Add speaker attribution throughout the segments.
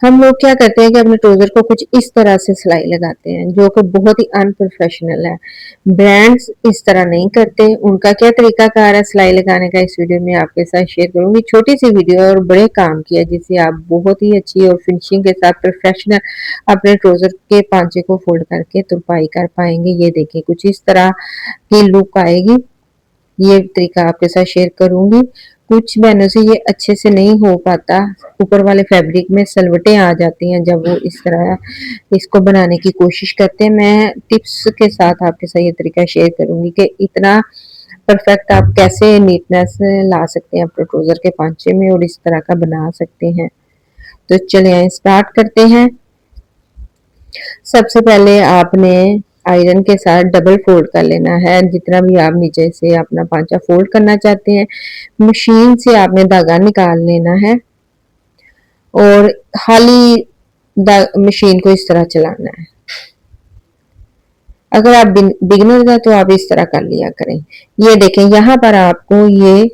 Speaker 1: हम लोग क्या करते हैं कि अपने ट्राउजर को कुछ इस तरह से सिलाई लगाते हैं, जो कि बहुत ही अनप्रोफेशनल है। ब्रांड्स इस तरह नहीं करते। उनका क्या तरीकाकार है सिलाई लगाने का, इस वीडियो में आपके साथ शेयर करूंगी। छोटी सी वीडियो और बड़े काम की है, जिससे आप बहुत ही अच्छी और फिनिशिंग के साथ प्रोफेशनल अपने ट्राउजर के पांचे को फोल्ड करके तुरपाई कर पाएंगे। ये देखिए कुछ इस तरह की लुक आएगी। ये तरीका आपके साथ शेयर करूंगी। कुछ बहनों से ये अच्छे से नहीं हो पाता, ऊपर वाले फैब्रिक में सलवटें आ जाती हैं जब वो इस तरह इसको बनाने की कोशिश करते हैं। मैं टिप्स के साथ आपके साथ ये तरीका शेयर करूंगी कि इतना परफेक्ट आप कैसे नीटनेस ला सकते हैं अपने ट्राउजर के पांचे में और इस तरह का बना सकते हैं। तो चलिए स्टार्ट करते हैं। सबसे पहले आपने आयरन के साथ डबल फोल्ड कर लेना है। जितना भी आप नीचे से अपना पांचा फोल्ड करना चाहते हैं, मशीन से आपने धागा निकाल लेना है और खाली मशीन को इस तरह चलाना है। अगर आप बिगिनर हैं तो आप इस तरह कर लिया करें। ये देखें यहाँ पर आपको ये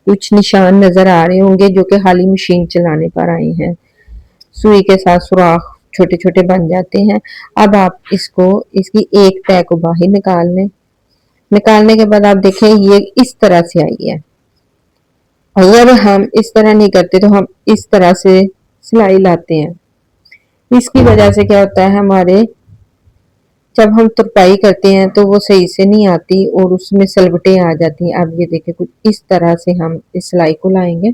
Speaker 1: कुछ निशान नजर आ रहे होंगे जो कि खाली मशीन चलाने पर आए हैं। सुई के साथ सुराख छोटे छोटे बन जाते हैं। अब आप इसको इसकी एक तह को बाहर निकाल लें। निकालने के बाद आप देखें ये इस तरह से आई है। अगर हम इस तरह नहीं करते तो हम इस तरह से सिलाई लाते हैं। इसकी वजह से क्या होता है, हमारे जब हम तुरपाई करते हैं तो वो सही से नहीं आती और उसमें सलवटें आ जाती हैं। अब ये देखें कुछ इस तरह से हम इस सिलाई को लाएंगे,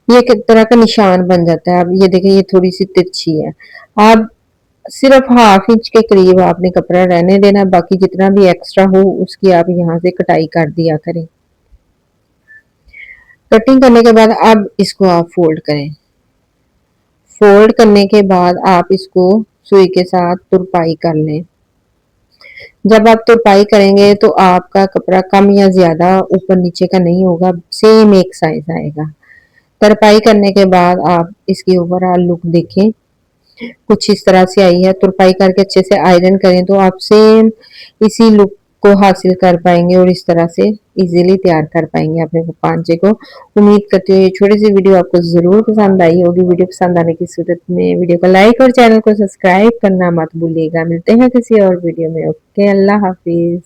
Speaker 1: ये एक तरह का निशान बन जाता है। अब ये देखें ये थोड़ी सी तिरछी है। अब सिर्फ हाफ इंच के करीब आपने कपड़ा रहने देना, बाकी जितना भी एक्स्ट्रा हो उसकी आप यहाँ से कटाई कर दिया करें। कटिंग करने के बाद अब इसको आप फोल्ड करें। फोल्ड करने के बाद आप इसको सुई के साथ तुरपाई कर लें। जब आप तुरपाई करेंगे तो आपका कपड़ा कम या ज्यादा ऊपर नीचे का नहीं होगा, सेम एक साइज आएगा। तुरपाई करने के बाद आप इसकी ओवरऑल लुक देखें, कुछ इस तरह से आई है। तुरपाई करके अच्छे से आयरन करें तो आप सेम इसी लुक को हासिल कर पाएंगे और इस तरह से इजीली तैयार कर पाएंगे अपने पांचे को। उम्मीद करती हूँ ये छोटी सी वीडियो आपको जरूर पसंद आई होगी। वीडियो पसंद आने की सूरत में वीडियो को लाइक और चैनल को सब्सक्राइब करना मत भूलिएगा। मिलते हैं किसी और वीडियो में। ओके, अल्लाह हाफिज।